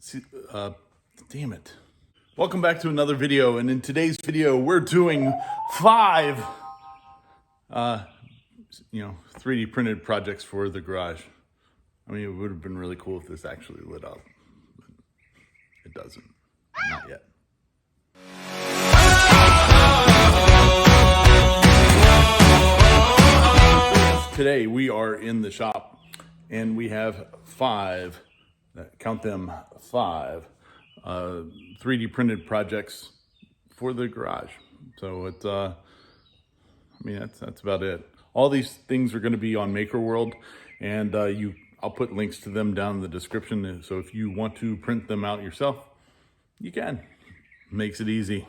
See, damn it. Welcome back to another video, and in today's video, we're doing 5, 3D printed projects for the garage. I mean, it would have been really cool if this actually lit up, but it doesn't, not yet. Today, we are in the shop, and we have 5, count them, 5 3D printed projects for the garage. So it's, that's about it. All these things are going to be on Maker World, and I'll put links to them down in the description. So if you want to print them out yourself, you can. Makes it easy.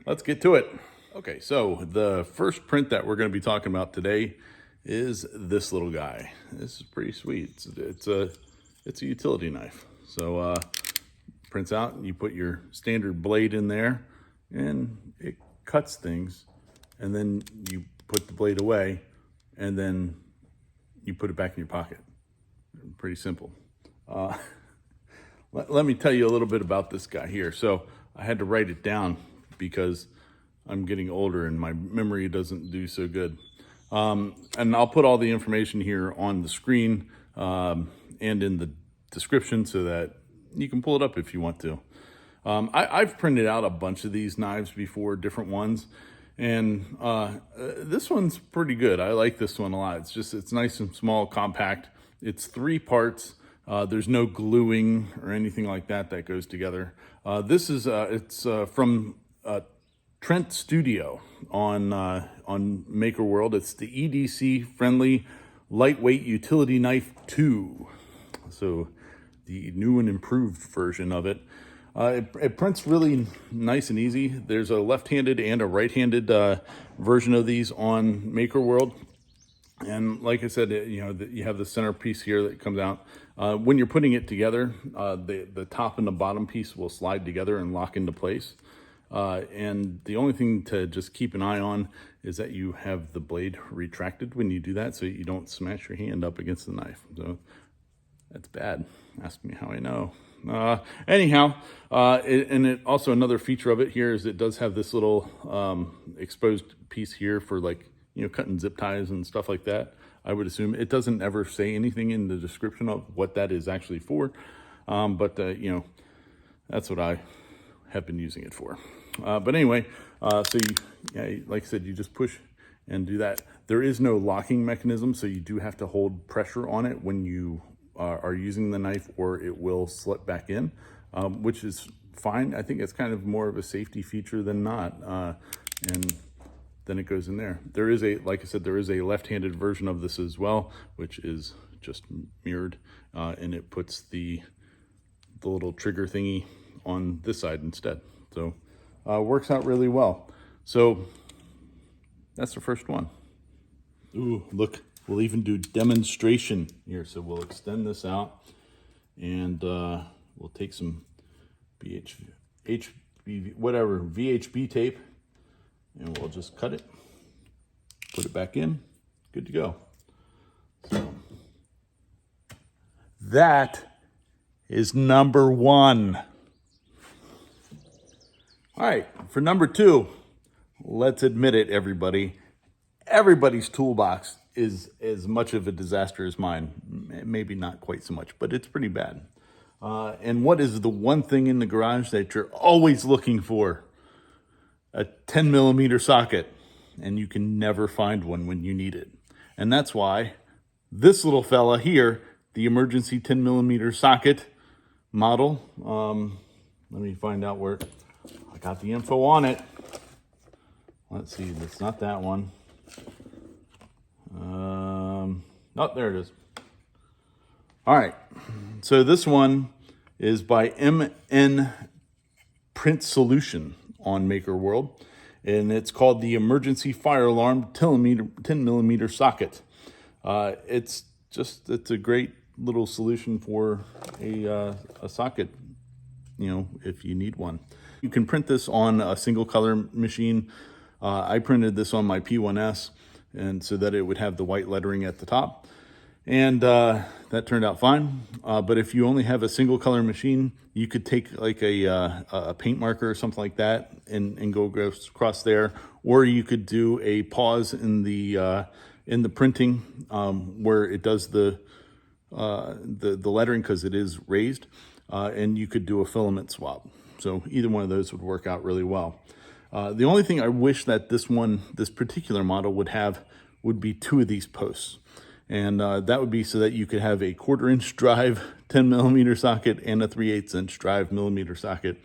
Let's get to it. Okay, so the first print that we're going to be talking about today is this little guy. This is pretty sweet. It's a utility knife. So prints out, and you put your standard blade in there, and it cuts things, and then you put the blade away, and then you put it back in your pocket. Pretty simple. Let me tell you a little bit about this guy here. So I had to write it down because I'm getting older and my memory doesn't do so good. And I'll put all the information here on the screen and in the description so that you can pull it up if you want to. I've printed out a bunch of these knives before, different ones, and this one's pretty good. I like this one a lot. It's nice and small, compact. It's 3 parts. There's no gluing or anything like that goes together. This is from Trent Studio on Maker World. It's the EDC friendly lightweight utility knife 2. So the new and improved version of it. It prints really nice and easy. There's a left-handed and a right-handed version of these on Maker World. And like I said, you have the center piece here that comes out. When you're putting it together, the top and the bottom piece will slide together and lock into place. And the only thing to just keep an eye on is that you have the blade retracted when you do that, so you don't smash your hand up against the knife. So that's bad. Ask me how I know. Anyhow, it also, another feature of it here is it does have this little exposed piece here for cutting zip ties and stuff like that. I would assume it doesn't ever say anything in the description of what that is actually for, but that's what I have been using it for. But anyway, so like I said, you just push and do that. There is no locking mechanism, so you do have to hold pressure on it when you are using the knife, or it will slip back in, which is fine. I think it's kind of more of a safety feature than not. And then it goes in there. There is like I said, there is a left-handed version of this as well, which is just mirrored, and it puts the little trigger thingy on this side instead. So works out really well. So that's the first one. Ooh, look, we'll even do demonstration here. So we'll extend this out, and we'll take some VHB tape, and we'll just cut it, put it back in, good to go. So that is number 1. All right, for number 2, let's admit it, everybody. Everybody's toolbox is as much of a disaster as mine. Maybe not quite so much, but it's pretty bad. And what is the one thing in the garage that you're always looking for? A 10mm socket, and you can never find one when you need it. And that's why this little fella here, the emergency 10mm socket model, let me find out where I got the info on it. Let's see, it's not that one. Oh, there it is. All right, so this one is by MN Print Solution on Maker World, and it's called the Emergency Fire Alarm 10mm socket. It's a great little solution for a socket, if you need one. You can print this on a single color machine. I printed this on my P1S, and so that it would have the white lettering at the top. And that turned out fine. But if you only have a single color machine, you could take like a paint marker or something like that and go across there. Or you could do a pause in the printing where it does the lettering, because it is raised, and you could do a filament swap. So either one of those would work out really well. The only thing I wish that this particular model would be 2 of these posts. And that would be so that you could have a 1/4 inch drive 10 millimeter socket and a 3/8 inch drive millimeter socket.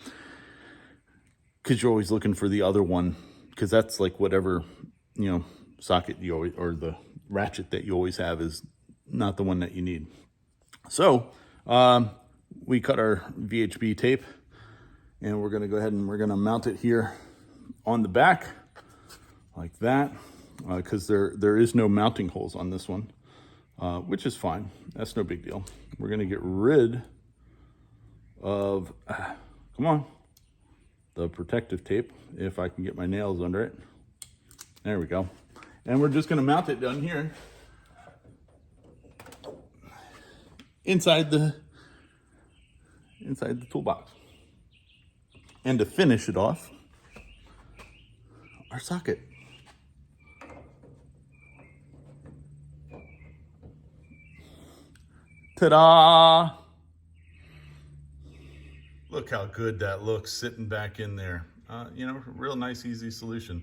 Because you're always looking for the other one, because that's like whatever, socket you always, or the ratchet that you always have is not the one that you need. So we cut our VHB tape, and we're going to go ahead and we're going to mount it here on the back like that, because there is no mounting holes on this one, which is fine. That's no big deal. We're going to get rid of, come on, the protective tape, if I can get my nails under it. There we go. And we're just going to mount it down here inside the toolbox. And to finish it off, our socket. Ta-da! Look how good that looks sitting back in there. Real nice, easy solution.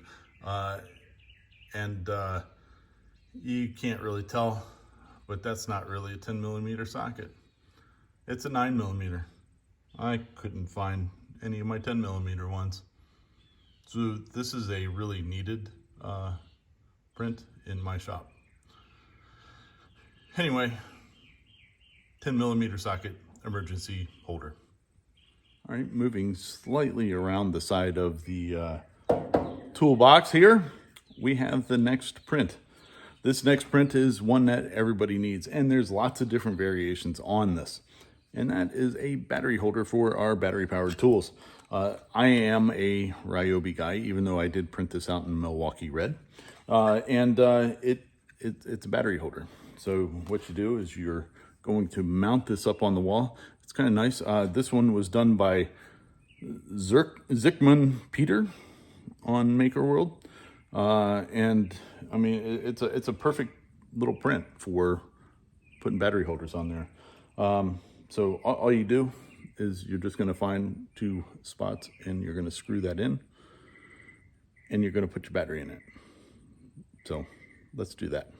You can't really tell, but that's not really a 10 millimeter socket. It's a 9 millimeter. I couldn't find any of my 10 millimeter ones. So this is a really needed print in my shop. Anyway, 10 millimeter socket, emergency holder. All right, moving slightly around the side of the toolbox here, we have the next print. This next print is one that everybody needs, and there's lots of different variations on this. And that is a battery holder for our battery powered tools. I am a Ryobi guy, even though I did print this out in Milwaukee red. It's a battery holder. So what you do is you're going to mount this up on the wall. It's kind of nice. This one was done by Zickman Peter on Maker World. And I mean, it's a perfect little print for putting battery holders on there. So all you do is you're just going to find 2 spots, and you're going to screw that in, and you're going to put your battery in it. So let's do that.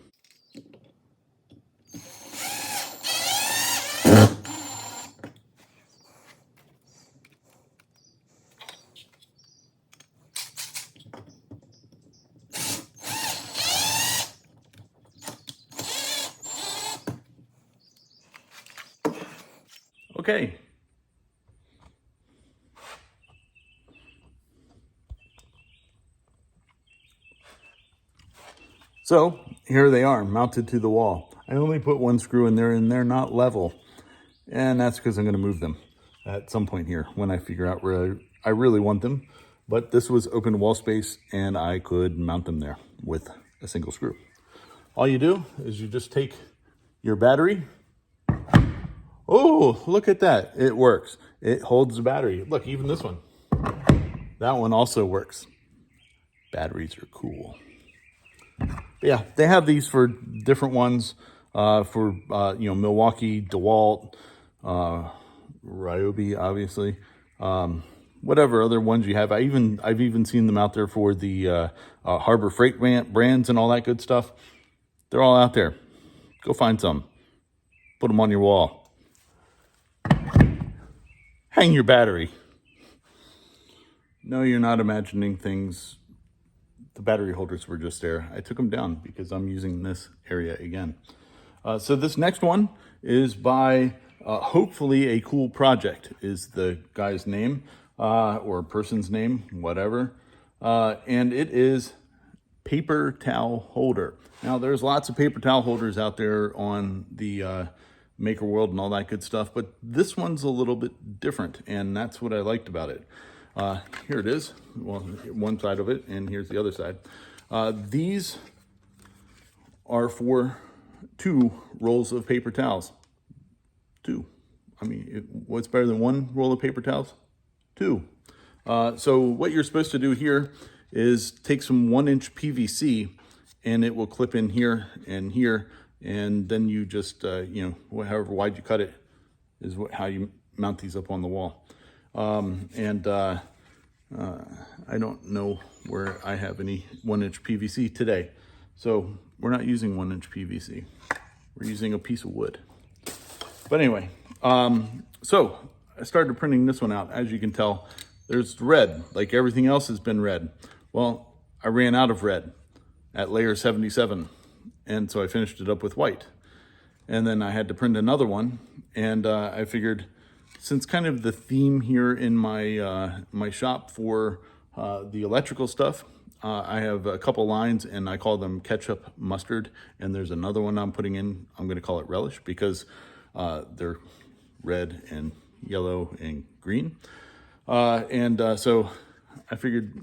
Okay. So here they are, mounted to the wall. I only put 1 screw in there, and they're not level. And that's because I'm going to move them at some point here when I figure out where I really want them. But this was open wall space, and I could mount them there with a single screw. All you do is you just take your battery. Oh, look at that. It works. It holds the battery. Look, even this one. That one also works. Batteries are cool. Yeah, they have these for different ones, for Milwaukee, DeWalt, Ryobi, obviously, whatever other ones you have. I've even seen them out there for the Harbor Freight brands and all that good stuff. They're all out there. Go find some. Put them on your wall. Hang your battery. No, you're not imagining things. The battery holders were just there. I took them down because I'm using this area again. So this next one is by Hopefully a Cool Project is the guy's name, or person's name, whatever. And it is paper towel holder. Now there's lots of paper towel holders out there on the Maker World and all that good stuff, but this one's a little bit different, and that's what I liked about it. Here it is, well, one side of it, and here's the other side. These are for 2 rolls of paper towels. 2. I mean, what's better than 1 roll of paper towels? 2. So what you're supposed to do here is take some 1-inch PVC, and it will clip in here and here, and then you just, however wide you cut it is how you mount these up on the wall. I don't know where I have any 1-inch PVC today. So we're not using 1-inch PVC. We're using a piece of wood. But anyway, so I started printing this one out. As you can tell, there's red, like everything else has been red. Well, I ran out of red at layer 77. And so I finished it up with white. And then I had to print another one. And I figured, since kind of the theme here in my my shop for the electrical stuff, I have a couple lines and I call them ketchup, mustard, and there's another one I'm putting in. I'm going to call it relish because they're red and yellow and green. So I figured,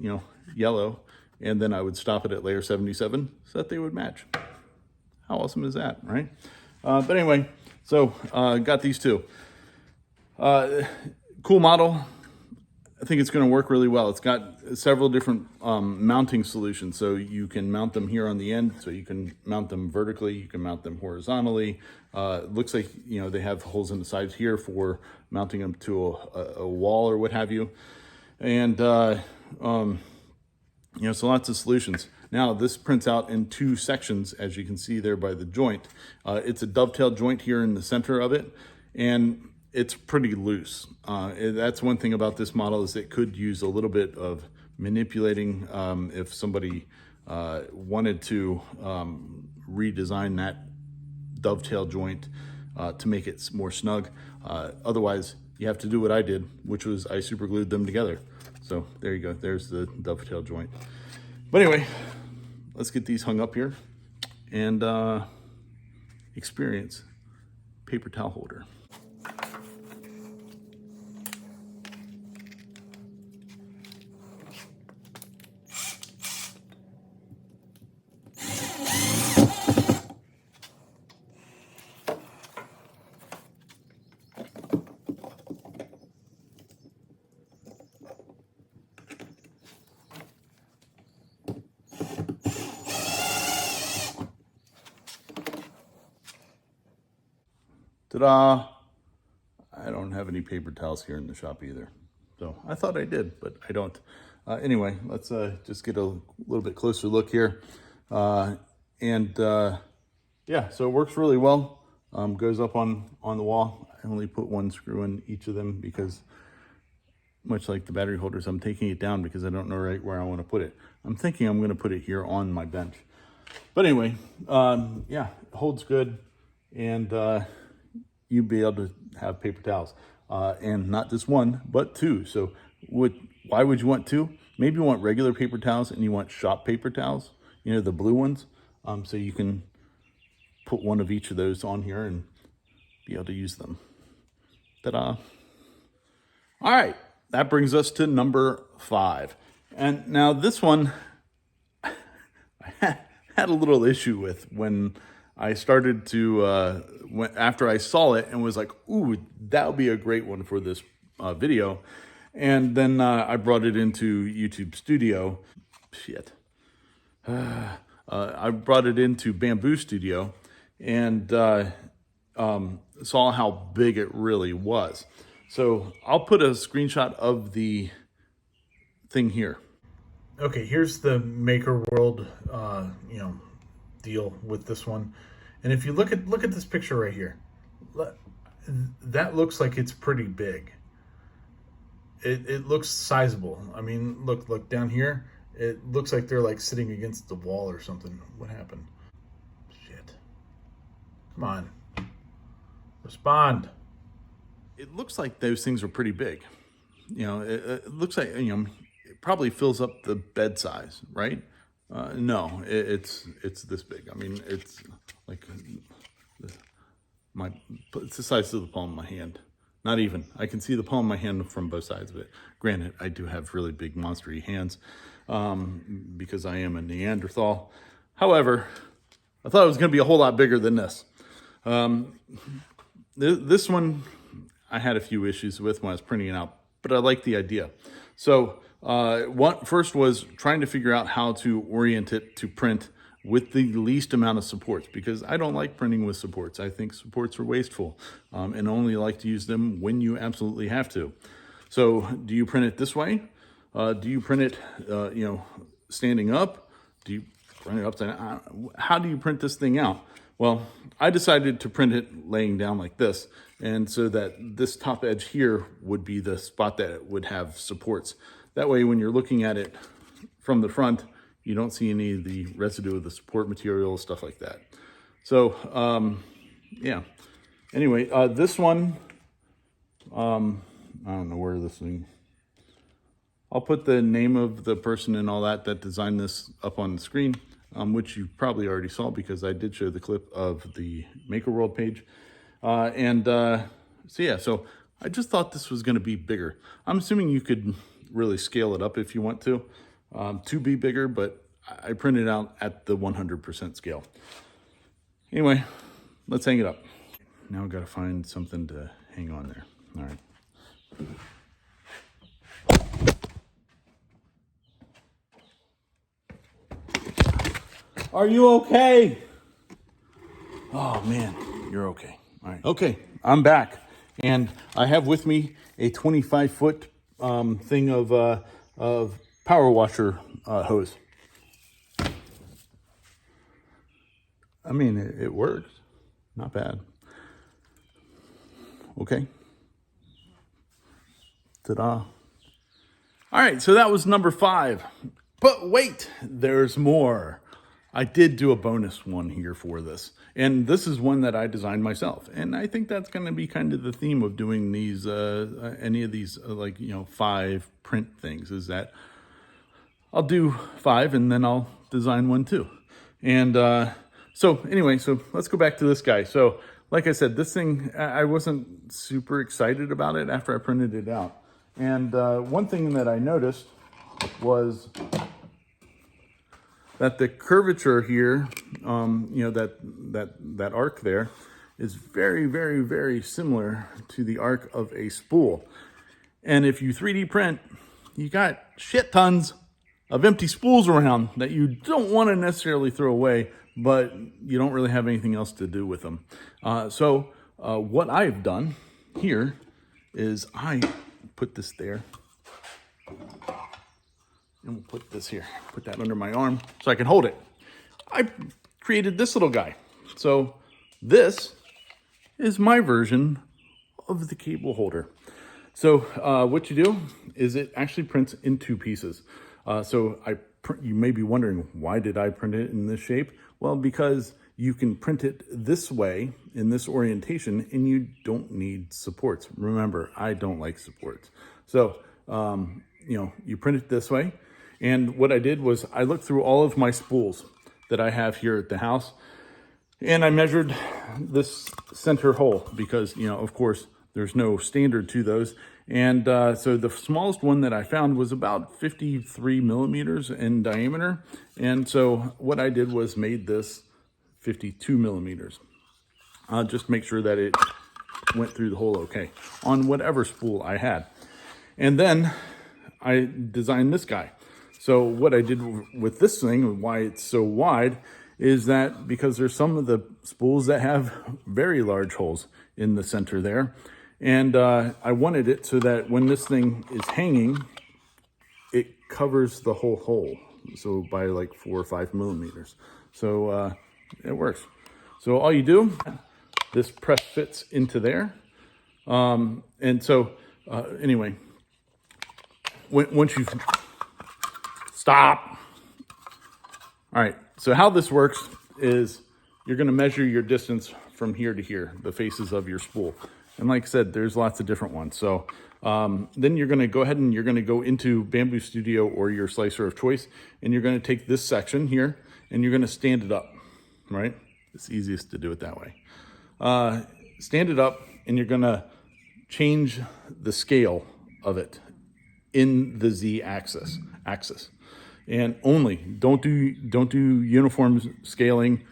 yellow, and then I would stop it at layer 77 so that they would match. How awesome is that, right? But anyway, so got these two. Cool model. I think it's going to work really well. It's got several different mounting solutions. So you can mount them here on the end. So you can mount them vertically. You can mount them horizontally. It looks like, they have holes in the sides here for mounting them to a wall or what have you. And, so lots of solutions. Now this prints out in 2 sections, as you can see there by the joint. It's a dovetail joint here in the center of it. And it's pretty loose. That's one thing about this model, is it could use a little bit of manipulating if somebody wanted to redesign that dovetail joint to make it more snug. Otherwise, you have to do what I did, which was I super glued them together. So there you go. There's the dovetail joint. But anyway, let's get these hung up here and experience paper towel holder. Ta-da! I don't have any paper towels here in the shop either. So I thought I did, but I don't. Anyway, let's just get a little bit closer look here. Yeah, so it works really well. Goes up on the wall. I only put 1 screw in each of them because, much like the battery holders, I'm taking it down because I don't know right where I want to put it. I'm thinking I'm going to put it here on my bench. But anyway, yeah, it holds good. And you'd be able to have paper towels, and not just 1, but 2. So why would you want 2? Maybe you want regular paper towels and you want shop paper towels, the blue ones. So you can put 1 of each of those on here and be able to use them. Ta-da. All right, that brings us to number 5. And now this one I had a little issue with when I started to, after I saw it and was like, ooh, that would be a great one for this video. And then I brought it into YouTube Studio. I brought it into Bamboo Studio and saw how big it really was. So I'll put a screenshot of the thing here. Okay, here's the Maker World, deal with this one. And if you look at this picture right here, that looks like it's pretty big. It looks sizable. I mean, look down here. It looks like they're like sitting against the wall or something. What happened? Shit. Come on. Respond. It looks like those things are pretty big. It looks like, it probably fills up the bed size, right? No, it's this big. I mean, it's like it's the size of the palm of my hand. Not even. I can see the palm of my hand from both sides of it. Granted, I do have really big monstery hands because I am a Neanderthal. However, I thought it was going to be a whole lot bigger than this. This one I had a few issues with when I was printing it out, but I like the idea. So first was trying to figure out how to orient it to print with the least amount of supports, because I don't like printing with supports. I think supports are wasteful, and only like to use them when you absolutely have to. So do you print it this way? Do you print it, standing up? Do you print it upside down? How do you print this thing out? Well, I decided to print it laying down like this, and so that this top edge here would be the spot that would have supports. That way, when you're looking at it from the front, you don't see any of the residue of the support material, stuff like that. So, yeah. Anyway, this one, I don't know where this thing... I'll put the name of the person and all that designed this up on the screen, which you probably already saw because I did show the clip of the Maker World page. So I just thought this was going to be bigger. I'm assuming you could really scale it up if you want to be bigger, but I printed out at the 100% scale. Anyway, let's hang it up. Now I've got to find something to hang on there. All right. Are you okay? Oh man, you're okay. All right. Okay, I'm back. And I have with me a 25-foot thing of power washer hose. I mean, it works. Not bad. Okay. Ta-da. All right, so that was number 5. But wait, there's more. I did do a bonus one here for this. And this is one that I designed myself. And I think that's going to be kind of the theme of doing these, any of these, 5 print things, is that I'll do 5 and then I'll design one too. And so let's go back to this guy. So like I said, this thing, I wasn't super excited about it after I printed it out. And one thing that I noticed was that the curvature here, that arc there, is very, very, very similar to the arc of a spool. And if you 3D print, you got shit tons of empty spools around that you don't want to necessarily throw away, but you don't really have anything else to do with them. So what I've done here is I put this there. And we'll put this here, put that under my arm so I can hold it. I created this little guy. So this is my version of the cable holder. So what you do is it actually prints in 2 pieces. You may be wondering, why did I print it in this shape? Well, because you can print it this way in this orientation and you don't need supports. Remember, I don't like supports. So, you print it this way. And what I did was I looked through all of my spools that I have here at the house, and I measured this center hole because, of course, there's no standard to those. And so the smallest one that I found was about 53 millimeters in diameter. And so what I did was made this 52 millimeters. Just make sure that it went through the hole okay on whatever spool I had. And then I designed this guy. So what I did with this thing, why it's so wide, is that because there's some of the spools that have very large holes in the center there. And I wanted it so that when this thing is hanging, it covers the whole hole. So by like 4 or 5 millimeters. So it works. So all you do, this press fits into there. Anyway, once you stop. All right, so how this works is you're going to measure your distance from here to here, the faces of your spool. And like I said, there's lots of different ones. So then you're going to go ahead and you're going to go into Bamboo Studio or your slicer of choice, and you're going to take this section here and you're going to stand it up, right? It's easiest to do it that way. Stand it up, and you're going to change the scale of it in the Z axis. And only don't do uniform scaling.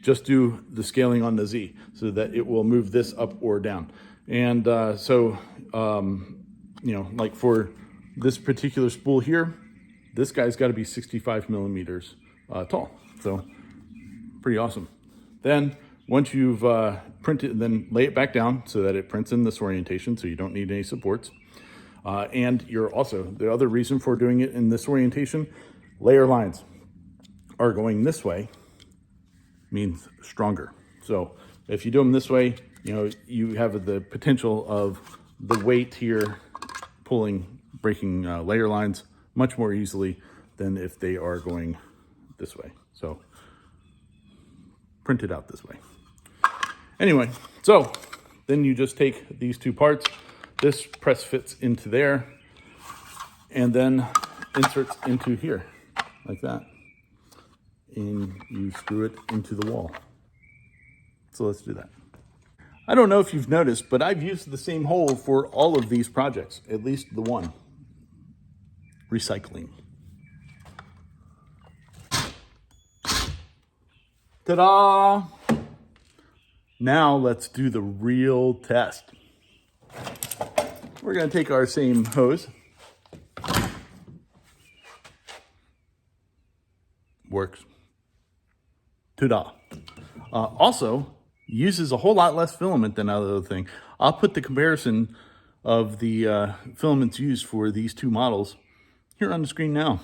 just do the scaling on the Z so that it will move this up or down. And you know, like for this particular spool here, this guy's got to be 65 millimeters tall. So pretty awesome. Then once you've printed, then lay it back down so that it prints in this orientation, so you don't need any supports. And you're also, the other reason for doing it in this orientation, layer lines are going this way, means stronger. So if you do them this way, you know, you have the potential of the weight here breaking layer lines much more easily than if they are going this way. So print it out this way. Anyway, so then you just take these two parts. This press fits into there and then inserts into here like that. And you screw it into the wall. So let's do that. I don't know if you've noticed, but I've used the same hole for all of these projects, at least the one. Recycling. Ta-da! Now let's do the real test. We're going to take our same hose. Works. Ta-da! Also, uses a whole lot less filament than other thing. I'll put the comparison of the filaments used for these two models here on the screen now.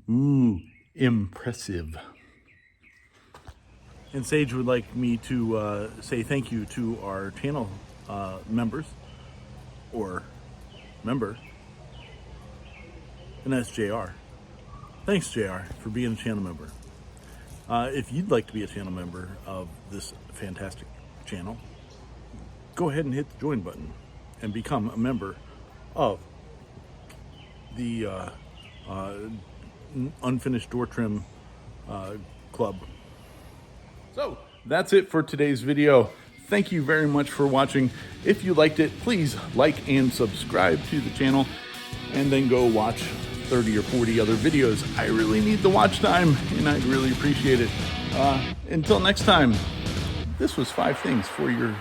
Ooh, impressive. And Sage would like me to say thank you to our channel members, or member, and that's JR. Thanks, JR, for being a channel member. If you'd like to be a channel member of this fantastic channel, go ahead and hit the join button and become a member of the Unfinished Door Trim Club. So that's it for today's video. Thank you very much for watching. If you liked it, please like and subscribe to the channel, and then go watch 30 or 40 other videos. I really need the watch time, and I'd really appreciate it. Until next time, this was 5 things for your